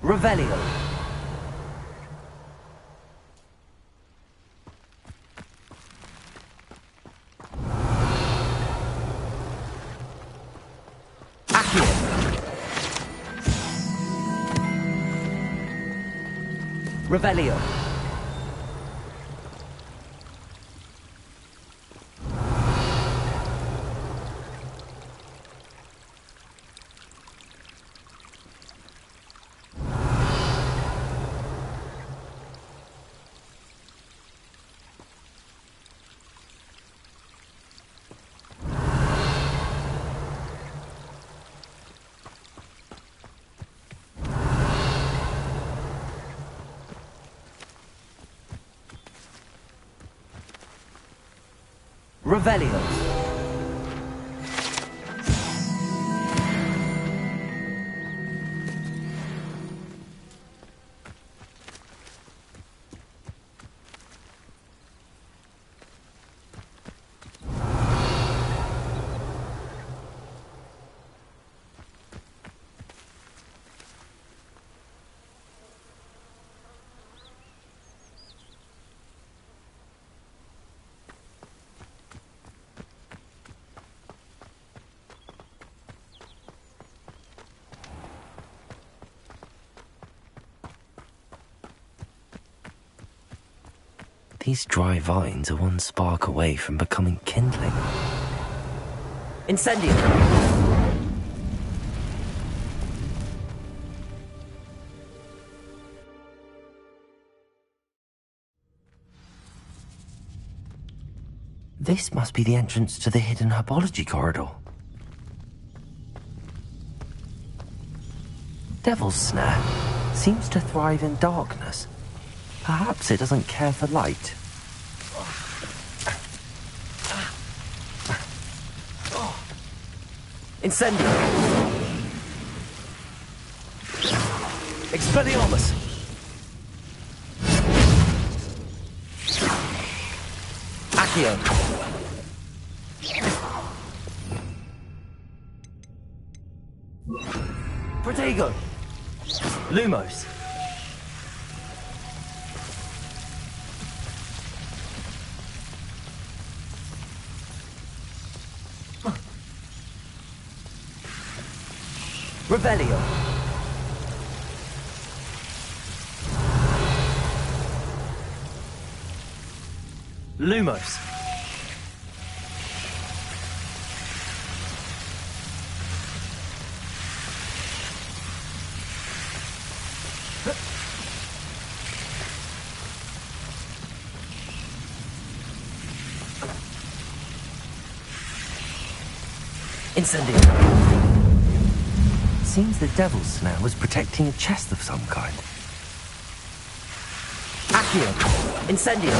Revelio. Accio. Revelio. Revelio. These dry vines are one spark away from becoming kindling. Incendio. This must be the entrance to the hidden herbology corridor. Devil's Snare seems to thrive in darkness. Perhaps it doesn't care for light. Incendio. Expelliarmus. Accio. Protego. Lumos. Revelio. Lumos. Incendio. Seems the Devil's Snare was protecting a chest of some kind. Accio. Incendio.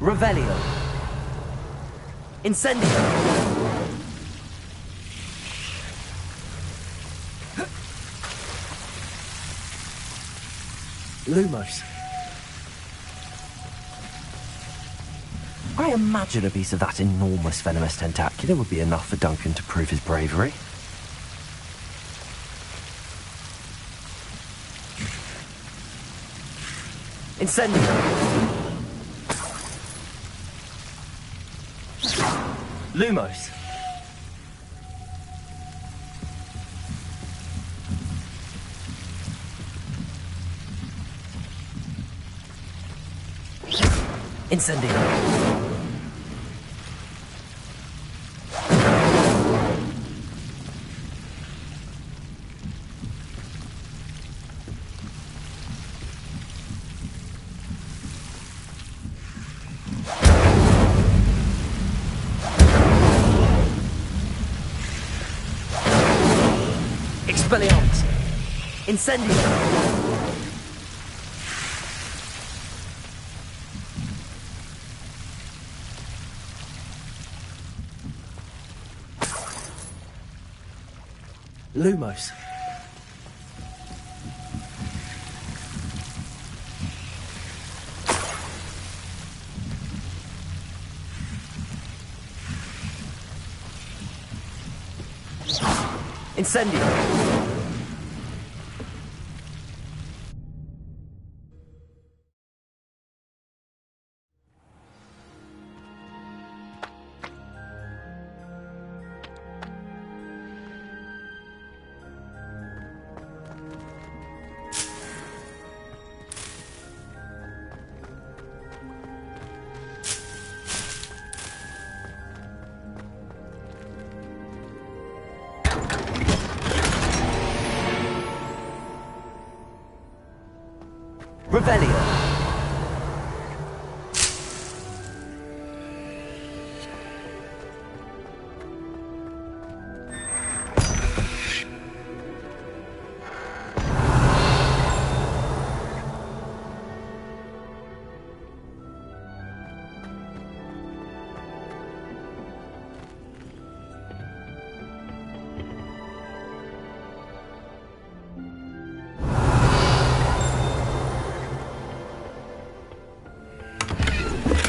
Revelio. Incendio. Lumos. I imagine a piece of that enormous venomous tentacular would be enough for Duncan to prove his bravery. Incendio. Lumos. Incendio. Expelliarmus. Incendio. Lumos. Incendio. Revelio.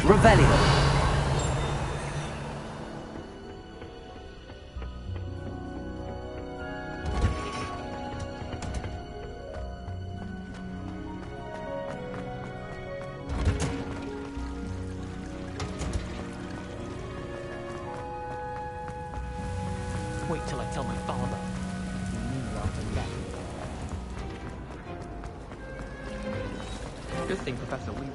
Revelio. Wait till I tell my father. Good thing Professor Weaver.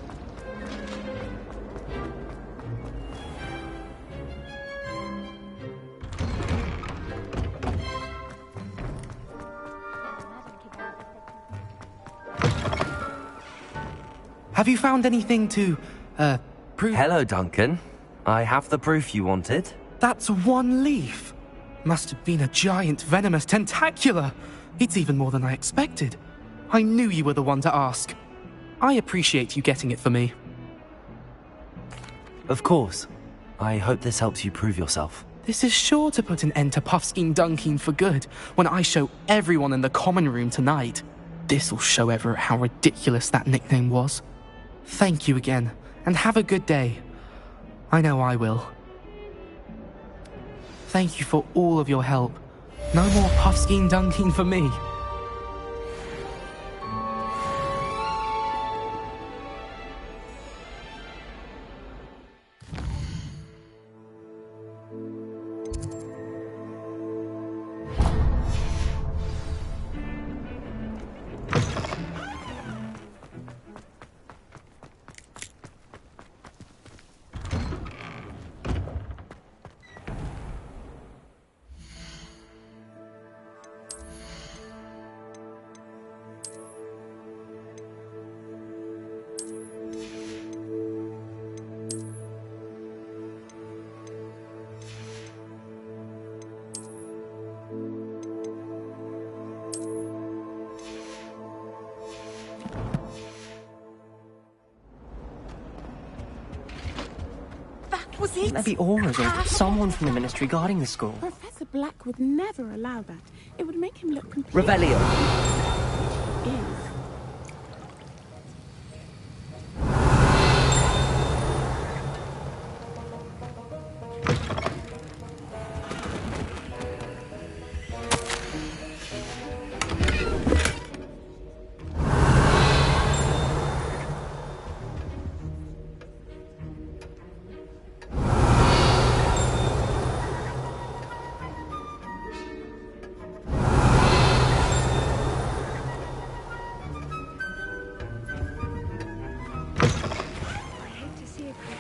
Have you found anything to, prove? Hello, Duncan. I have the proof you wanted. That's one leaf. Must have been a giant venomous tentacula. It's even more than I expected. I knew you were the one to ask. I appreciate you getting it for me. Of course. I hope this helps you prove yourself. This is sure to put an end to Puffskein Dunkin for good when I show everyone in the common room tonight. This'll show Everett how ridiculous that nickname was. Thank you again, and have a good day. I know I will. Thank you for all of your help. No more Puffskein Dunkin for me. Was it? Maybe Aura's or someone from the Ministry guarding the school. Professor Black would never allow that. It would make him look completely... Revelio. Which is...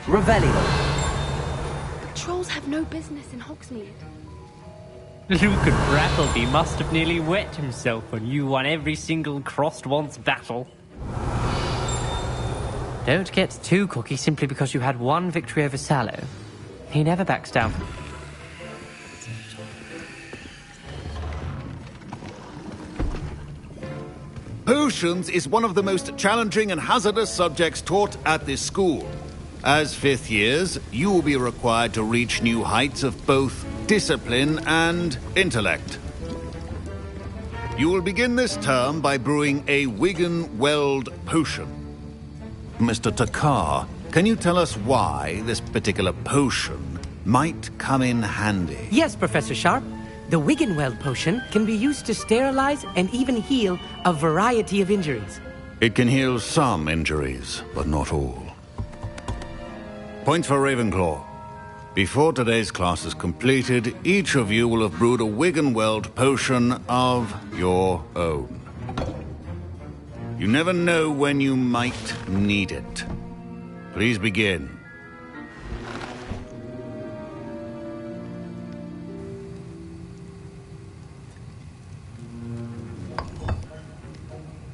Revelio. Trolls have no business in Hogsmeade. Luke and Brattleby must have nearly wet himself when you won every single crossed once battle. Don't get too cocky simply because you had one victory over Sallow. He never backs down. Potions is one of the most challenging and hazardous subjects taught at this school. As fifth years, you will be required to reach new heights of both discipline and intellect. You will begin this term by brewing a Wigan Weld potion. Mr. Takar, can you tell us why this particular potion might come in handy? Yes, Professor Sharp. The Wiggenweld potion can be used to sterilize and even heal a variety of injuries. It can heal some injuries, but not all. Points for Ravenclaw. Before today's class is completed, each of you will have brewed a Wiggenweld potion of your own. You never know when you might need it. Please begin.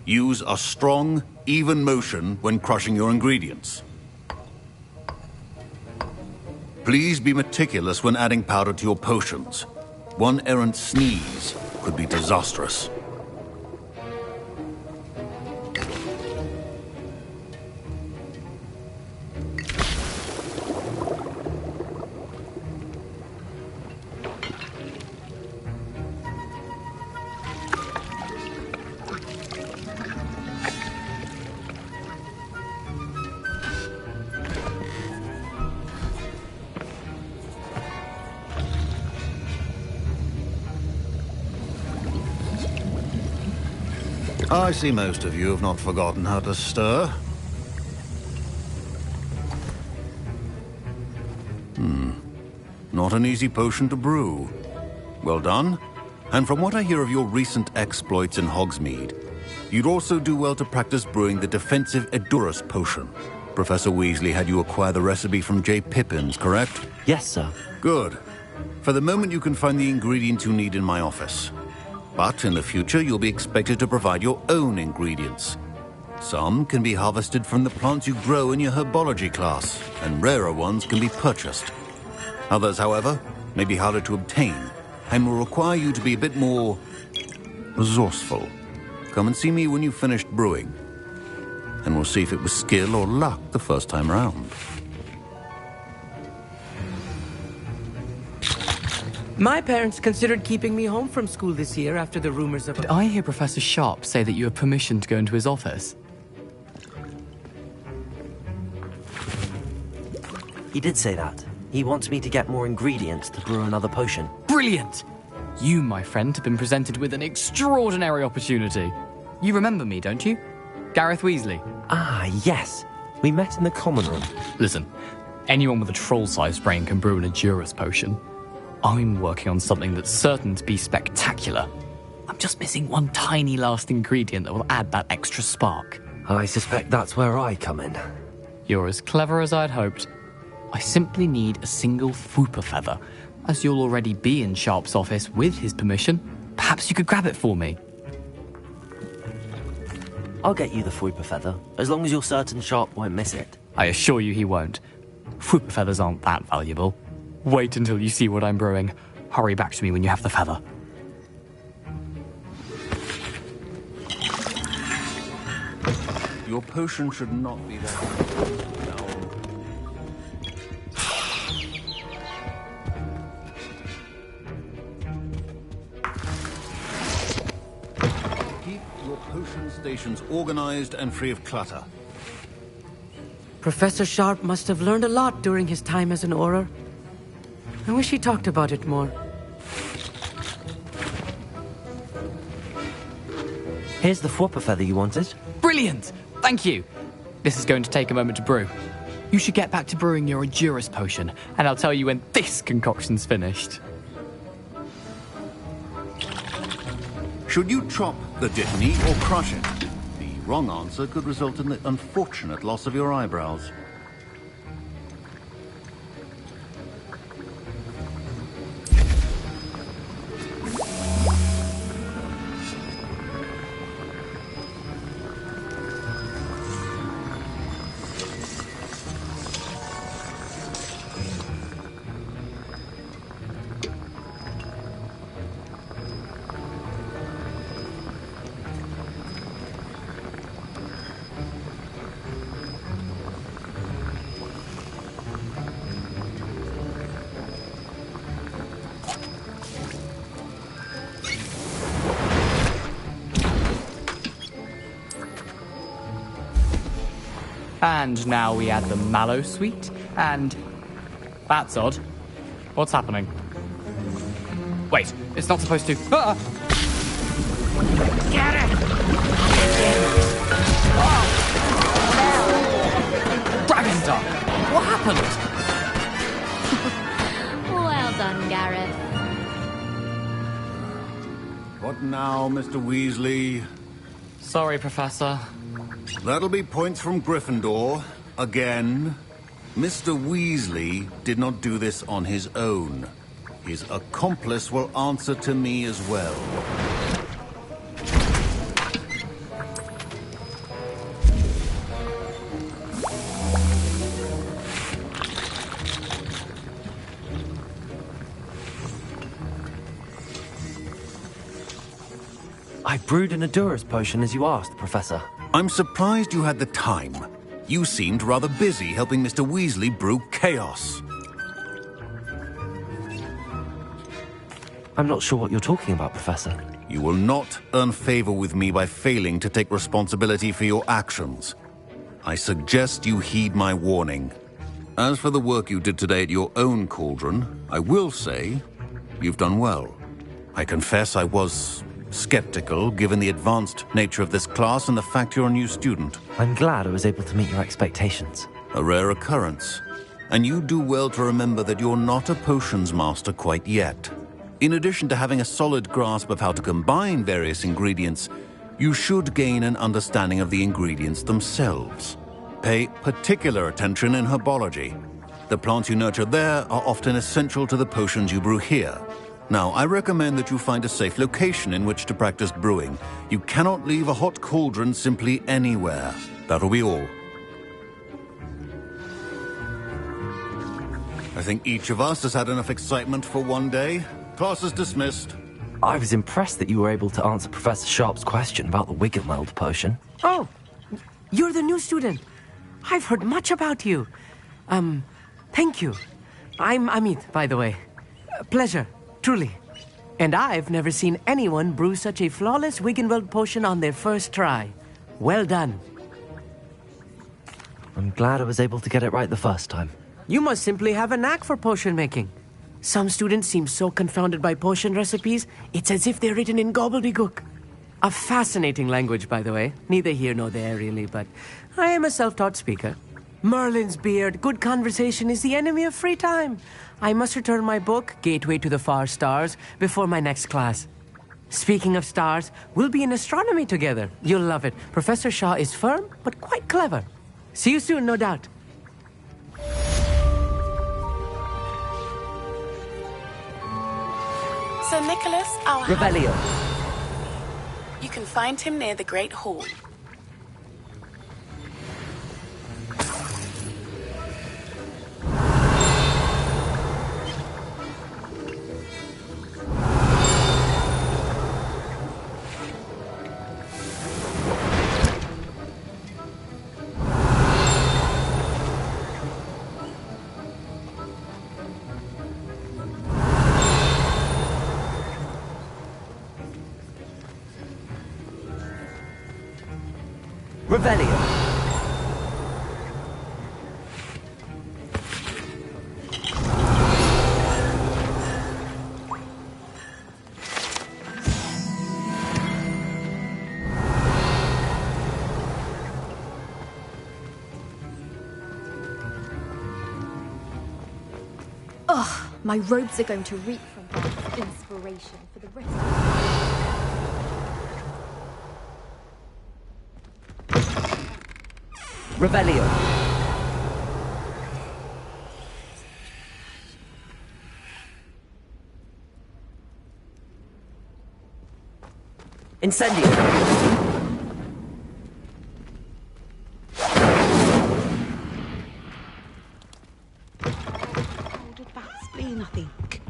Use a strong, even motion when crushing your ingredients. Please be meticulous when adding powder to your potions. One errant sneeze could be disastrous. I see most of you have not forgotten how to stir. Not an easy potion to brew. Well done. And from what I hear of your recent exploits in Hogsmeade, you'd also do well to practice brewing the defensive Edurus potion. Professor Weasley had you acquire the recipe from J. Pippins, correct? Yes, sir. Good. For the moment, you can find the ingredients you need in my office. But in the future, you'll be expected to provide your own ingredients. Some can be harvested from the plants you grow in your herbology class, and rarer ones can be purchased. Others, however, may be harder to obtain, and will require you to be a bit more resourceful. Come and see me when you've finished brewing, and we'll see if it was skill or luck the first time round. My parents considered keeping me home from school this year after the rumors of... Did I hear Professor Sharp say that you have permission to go into his office? He did say that. He wants me to get more ingredients to brew another potion. Brilliant! You, my friend, have been presented with an extraordinary opportunity. You remember me, don't you? Gareth Weasley. Ah, yes. We met in the common room. Listen, anyone with a troll-sized brain can brew an Edurus potion. I'm working on something that's certain to be spectacular. I'm just missing one tiny last ingredient that will add that extra spark. I suspect that's where I come in. You're as clever as I'd hoped. I simply need a single Fwooper feather. As you'll already be in Sharp's office with his permission, perhaps you could grab it for me. I'll get you the Fwooper feather, as long as you're certain Sharp won't miss it. I assure you he won't. Fwooper feathers aren't that valuable. Wait until you see what I'm brewing. Hurry back to me when you have the feather. Your potion should not be that. Keep your potion stations organized and free of clutter. Professor Sharp must have learned a lot during his time as an Auror. I wish he talked about it more. Here's the Fwooper feather you wanted. Brilliant! Thank you! This is going to take a moment to brew. You should get back to brewing your Edurus potion, and I'll tell you when this concoction's finished. Should you chop the Dittany or crush it? The wrong answer could result in the unfortunate loss of your eyebrows. And now we add the mallow sweet, and... That's odd. What's happening? Wait, it's not supposed to... Ah! Get it! Dragon Duck! What happened? Well done, Gareth. What now, Mr. Weasley? Sorry, Professor. That'll be points from Gryffindor. Again. Mr. Weasley did not do this on his own. His accomplice will answer to me as well. I brewed an Adurus potion as you asked, Professor. I'm surprised you had the time. You seemed rather busy helping Mr. Weasley brew chaos. I'm not sure what you're talking about, Professor. You will not earn favor with me by failing to take responsibility for your actions. I suggest you heed my warning. As for the work you did today at your own cauldron, I will say you've done well. I confess I was skeptical, given the advanced nature of this class and the fact you're a new student. I'm glad I was able to meet your expectations. A rare occurrence. And you do well to remember that you're not a potions master quite yet. In addition to having a solid grasp of how to combine various ingredients, you should gain an understanding of the ingredients themselves. Pay particular attention in herbology. The plants you nurture there are often essential to the potions you brew here. Now, I recommend that you find a safe location in which to practice brewing. You cannot leave a hot cauldron simply anywhere. That'll be all. I think each of us has had enough excitement for one day. Class is dismissed. I was impressed that you were able to answer Professor Sharp's question about the Wiggenweld potion. Oh, you're the new student. I've heard much about you. Thank you. I'm Amit, by the way. Pleasure, truly. And I've never seen anyone brew such a flawless Wiggenweld potion on their first try. Well done. I'm glad I was able to get it right the first time. You must simply have a knack for potion making. Some students seem so confounded by potion recipes, it's as if they're written in gobbledygook. A fascinating language, by the way. Neither here nor there, really, but I am a self-taught speaker. Merlin's beard, good conversation is the enemy of free time. I must return my book, Gateway to the Far Stars, before my next class. Speaking of stars, we'll be in astronomy together. You'll love it. Professor Shaw is firm, but quite clever. See you soon, no doubt. Sir Nicholas, our Revelio. You can find him near the Great Hall. Revelio. Ugh, my robes are going to reek from that inspiration for the rest of Revelio. Incendio. Ordered back spleen, I think.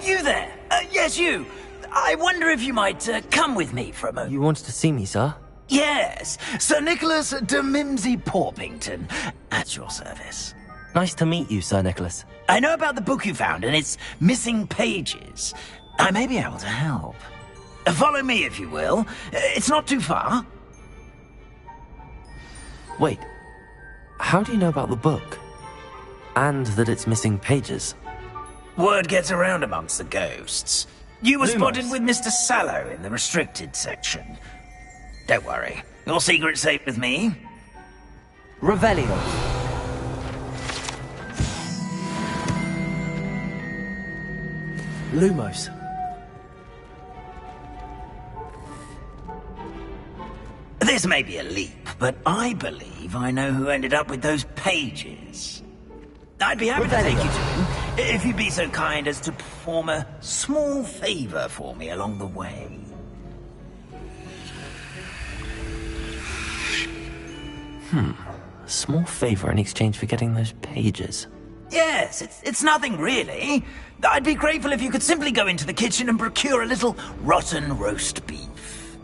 You there! Yes, you! I wonder if you might come with me for a moment. You wanted to see me, sir? Yes, Sir Nicholas de Mimsy Porpington, at your service. Nice to meet you, Sir Nicholas. I know about the book you found and its missing pages. I may be able to help. Follow me, if you will. It's not too far. Wait, how do you know about the book? And that it's missing pages? Word gets around amongst the ghosts. You were Lumos. spotted with Mr. Sallow in the restricted section. Don't worry, your secret's safe with me. Revelio. Lumos. This may be a leap, but I believe I know who ended up with those pages. I'd be happy to take you to him, if you'd be so kind as to perform a small favor for me along the way. A small favor in exchange for getting those pages. Yes, it's nothing really. I'd be grateful if you could simply go into the kitchen and procure a little rotten roast beef.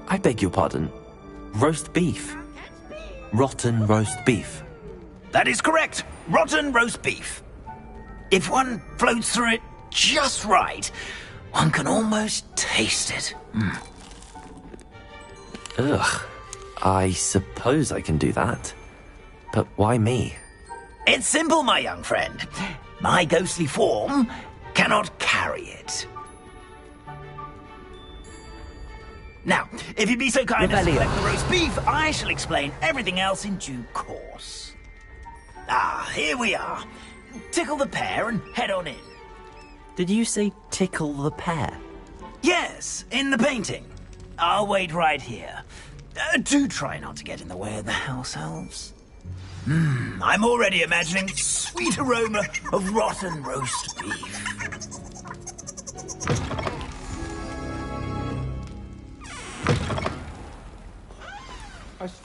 I beg your pardon. Roast beef. Rotten roast beef. That is correct. Rotten roast beef. If one floats through it just right, one can almost taste it. Ugh. I suppose I can do that. But why me? It's simple, my young friend. My ghostly form cannot carry it. Now, if you'd be so kind as to collect the roast beef, I shall explain everything else in due course. Ah, here we are. Tickle the pear and head on in. Did you say tickle the pear? Yes, in the painting. I'll wait right here. Do try not to get in the way of the house elves. I'm already imagining the sweet aroma of rotten roast beef.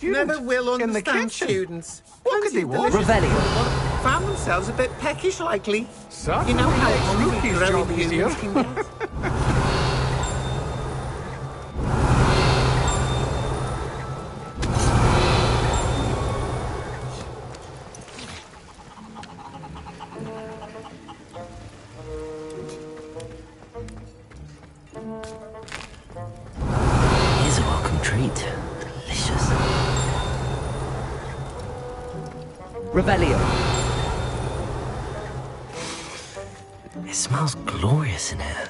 Never will understand students. What could they want? Revelio. Found themselves a bit peckish, likely. Certainly You know how makes hungry Ruki's growing job easier. humans can get. Here's a welcome treat. Delicious. Revelio. It smells glorious in here.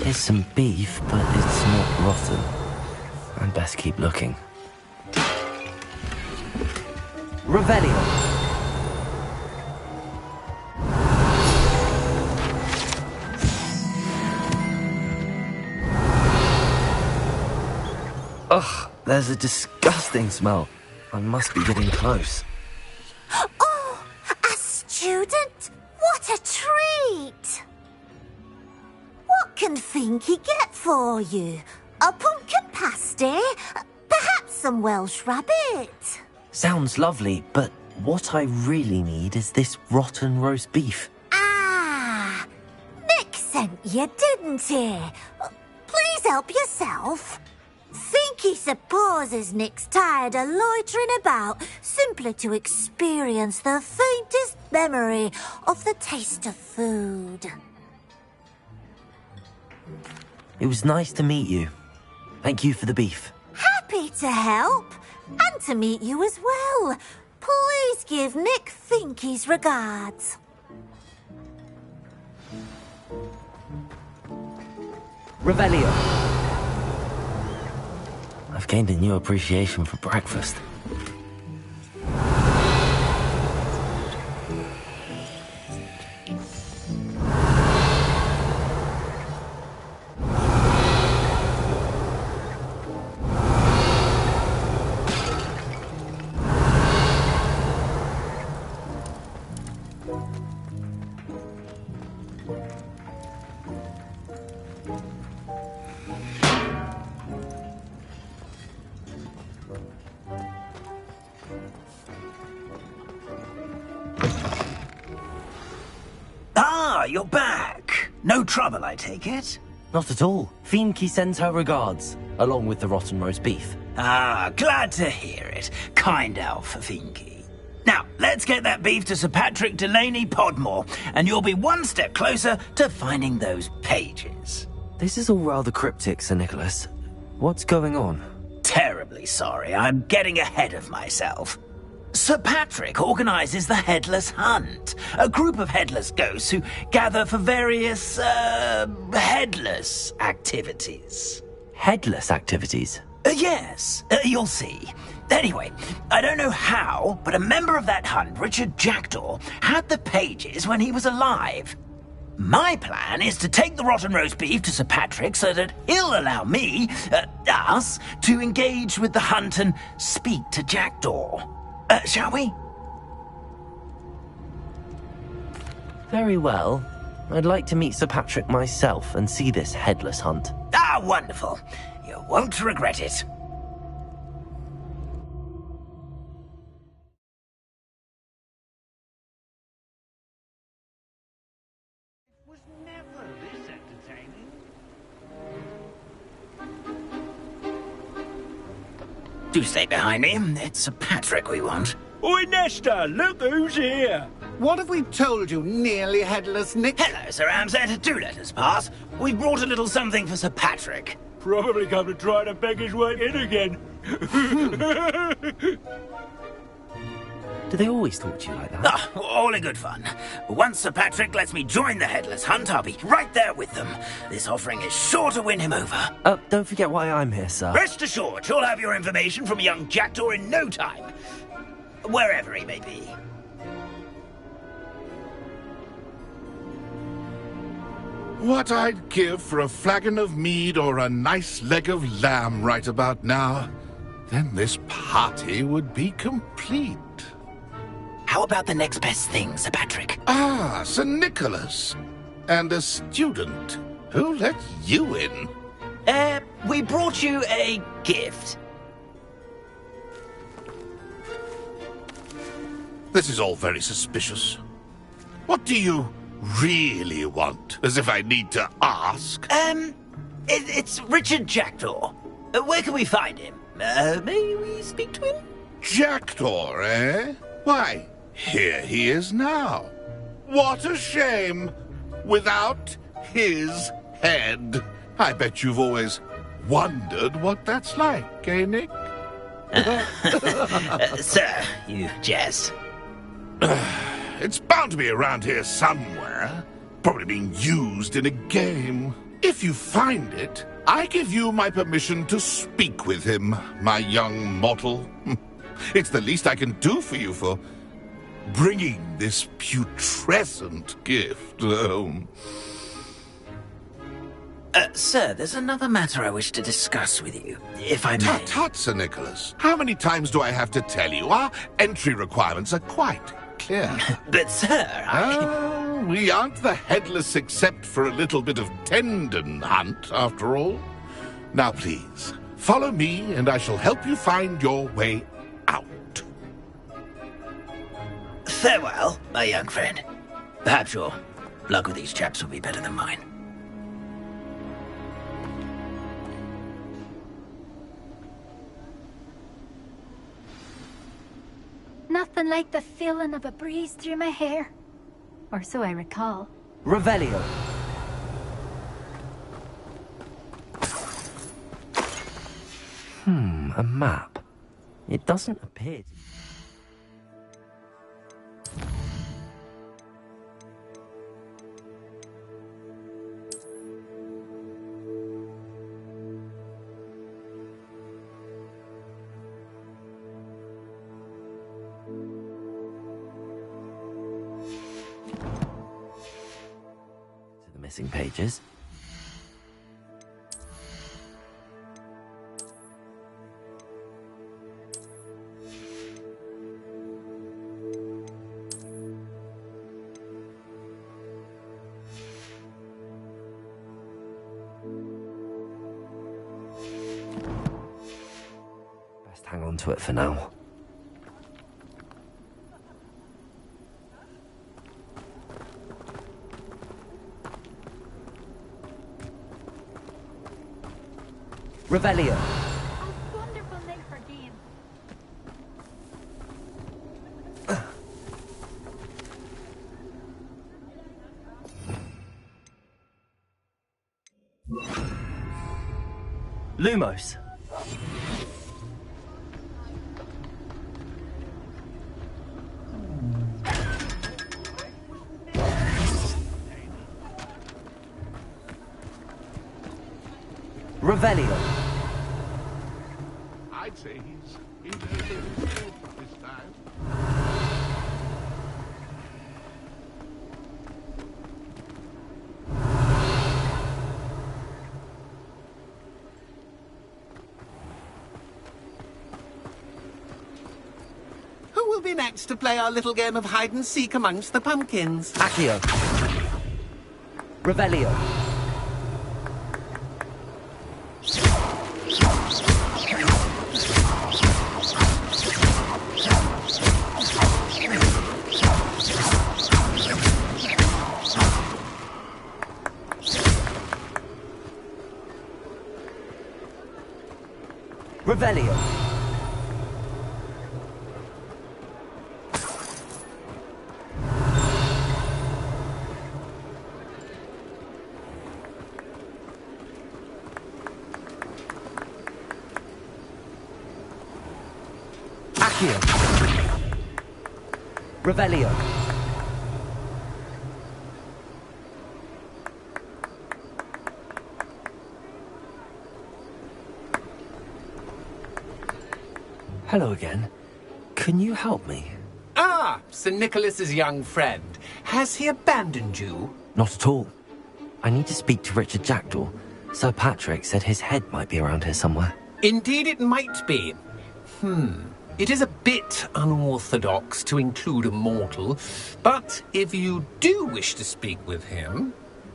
Here's some beef, but it's not rotten. I'd best keep looking. Revelio. Ugh, there's a disgusting smell. I must be getting close. Oh, a student? What a treat! What can Finky get for you? A pumpkin pasty? Perhaps some Welsh rabbit? Sounds lovely, but what I really need is this rotten roast beef. Ah, Nick sent you, didn't he? Please help yourself. Finky supposes Nick's tired of loitering about simply to experience the faintest memory of the taste of food. It was nice to meet you. Thank you for the beef. Happy to help, and to meet you as well. Please give Nick Finky's regards. Revelio. I've gained a new appreciation for breakfast. you're back. No trouble, I take it? Not at all. Fienke sends her regards, along with the rotten roast beef. Ah, glad to hear it. Kind elf, Fienke. Now, let's get that beef to Sir Patrick Delaney Podmore, and you'll be one step closer to finding those pages. This is all rather cryptic, Sir Nicholas. What's going on? Terribly sorry, I'm getting ahead of myself. Sir Patrick organizes the Headless Hunt, a group of headless ghosts who gather for various, headless activities. Headless activities? Yes, you'll see. Anyway, I don't know how, but a member of that hunt, Richard Jackdaw, had the pages when he was alive. My plan is to take the rotten roast beef to Sir Patrick so that he'll allow me, us, to engage with the hunt and speak to Jackdaw. Shall we? Very well. I'd like to meet Sir Patrick myself and see this headless hunt. Ah, wonderful. You won't regret it. Was never this entertaining. Do stay behind me. It's Sir Patrick we want. Oi, Nesta, look who's here. What have we told you, nearly headless Nick? Hello, Sir Ramsay. Do let us pass. We've brought a little something for Sir Patrick. Probably come to try to beg his way in again. Do they always talk to you like that? Ah, all in good fun. Once Sir Patrick lets me join the Headless Hunt, I'll be right there with them. This offering is sure to win him over. Don't forget why I'm here, sir. Rest assured, you'll have your information from young Jackdaw in no time. Wherever he may be. What I'd give for a flagon of mead or a nice leg of lamb right about now. Then this party would be complete. How about the next best thing, Sir Patrick? Ah, Sir Nicholas. And a student. Who let you in? We brought you a gift. This is all very suspicious. What do you really want? As if I need to ask. It's Richard Jackdaw. Where can we find him? May we speak to him? Jackdaw, eh? Why, here he is now. What a shame. Without his head. I bet you've always wondered what that's like, eh, Nick? Sir, you jest. It's bound to be around here somewhere. Probably being used in a game. If you find it, I give you my permission to speak with him, my young mortal. It's the least I can do for you for bringing this putrescent gift home. Sir, there's another matter I wish to discuss with you, if I may. Tut, tut, Sir Nicholas. How many times do I have to tell you? Our entry requirements are quite clear. But, sir, we aren't the headless except for a little bit of tendon hunt, after all. Now, please, follow me, and I shall help you find your way out. Farewell, my young friend. Perhaps your luck with these chaps will be better than mine. Nothing like the feeling of a breeze through my hair. Or so I recall. Revelio. A map. It doesn't appear to... the missing pages. Best hang on to it for now. Revelio. A wonderful night for game. Lumos. Revelio. I'd say he knows a little from his time. Who will be next to play our little game of hide and seek amongst the pumpkins? Accio. Revelio. Revelio. Accio. Revelio. Hello again. Can you help me? Ah, Sir Nicholas's young friend. Has he abandoned you? Not at all. I need to speak to Richard Jackdaw. Sir Patrick said his head might be around here somewhere. Indeed it might be. It is a bit unorthodox to include a mortal, but if you do wish to speak with him...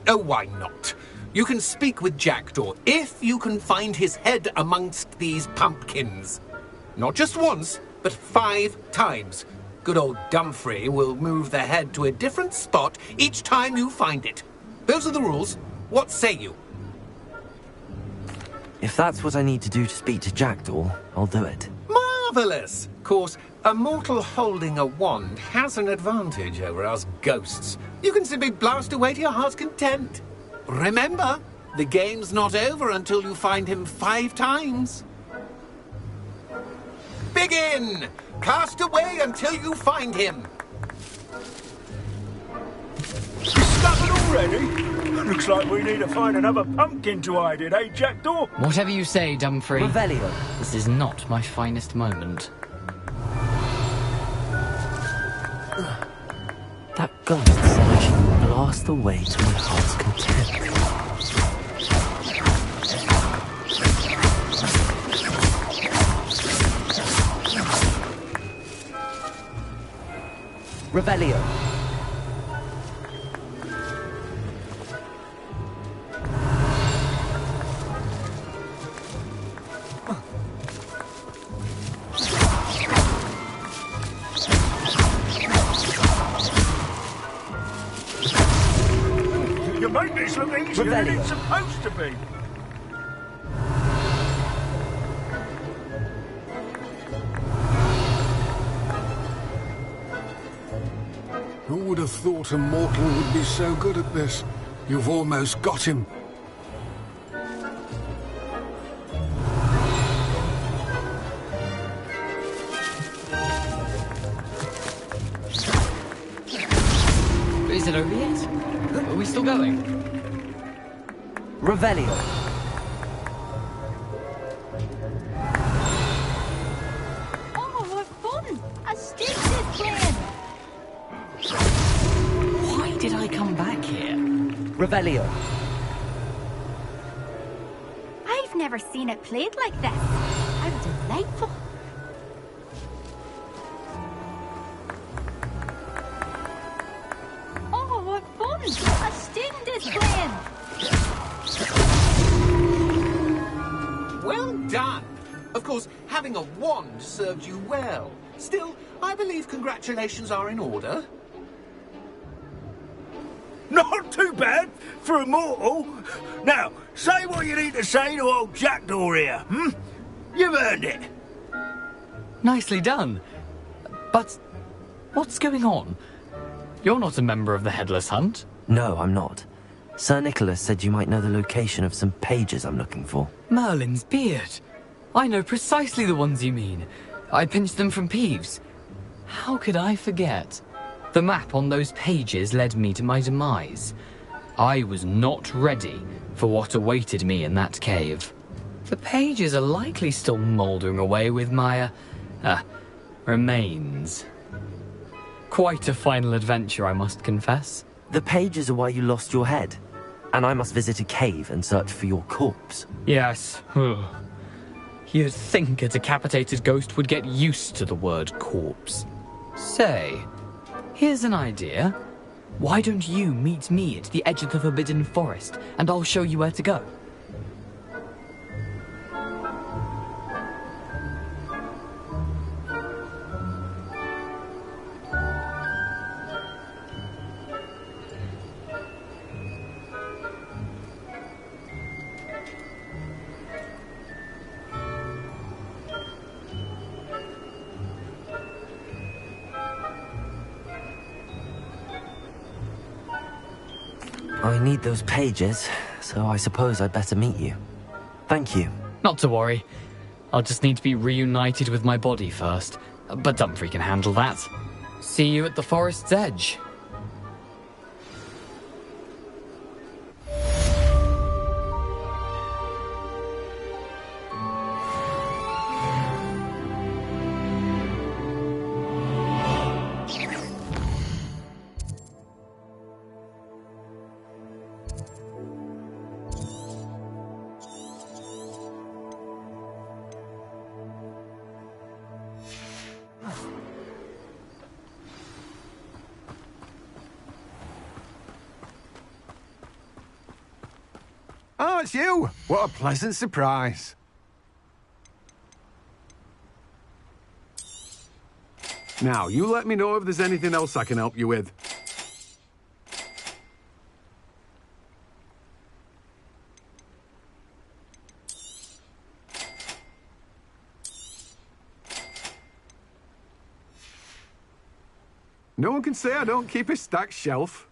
Oh, why not? You can speak with Jackdaw if you can find his head amongst these pumpkins. Not just once, but 5 times. Good old Dumfrey will move the head to a different spot each time you find it. Those are the rules. What say you? If that's what I need to do to speak to Jackdaw, I'll do it. Marvellous! Of course, a mortal holding a wand has an advantage over us ghosts. You can simply blast away to your heart's content. Remember, the game's not over until you find him 5 times. Begin! Cast away until you find him. You started already? Looks like we need to find another pumpkin to hide in, eh, Jackdaw? Whatever you say, Dumfrey. Revelio. This is not my finest moment. That ghost said I should blast away to my heart's content. Revelio. You make this look easier than it's supposed to be. Who would have thought a mortal would be so good at this? You've almost got him. Is it over yet? Are we still going? Revelio. Oh, what fun! A stick is playing! Why did I come back here? Revelio. I've never seen it played like this. How delightful. Oh, what fun! A student is playing! Well done. Of course, having a wand served you well. Still, I believe congratulations are in order. Not too bad for a mortal. Now, say what you need to say to old Jackdaw here, hmm? You've earned it. Nicely done. But what's going on? You're not a member of the Headless Hunt. No, I'm not. Sir Nicholas said you might know the location of some pages I'm looking for. Merlin's beard. I know precisely the ones you mean. I pinched them from Peeves. How could I forget? The map on those pages led me to my demise. I was not ready for what awaited me in that cave. The pages are likely still mouldering away with my, remains. Quite a final adventure, I must confess. The pages are why you lost your head, and I must visit a cave and search for your corpse. Yes. You'd think a decapitated ghost would get used to the word corpse. Say, here's an idea. Why don't you meet me at the edge of the Forbidden Forest, and I'll show you where to go? I need those pages, so I suppose I'd better meet you. Thank you. Not to worry. I'll just need to be reunited with my body first. But Dumfries can handle that. See you at the forest's edge. Oh, it's you! What a pleasant surprise. Now, you let me know if there's anything else I can help you with. No one can say I don't keep a stacked shelf.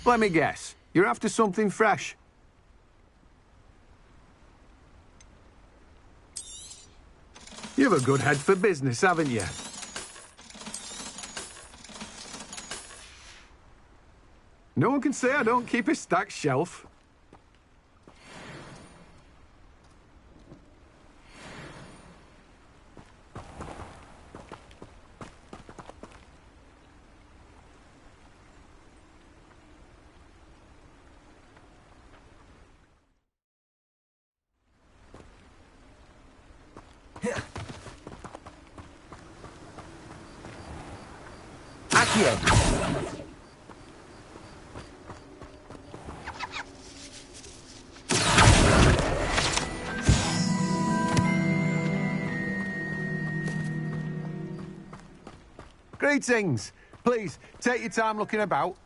Let me guess. You're after something fresh. You have a good head for business, haven't you? No one can say I don't keep a stacked shelf. Greetings. Please, take your time looking about.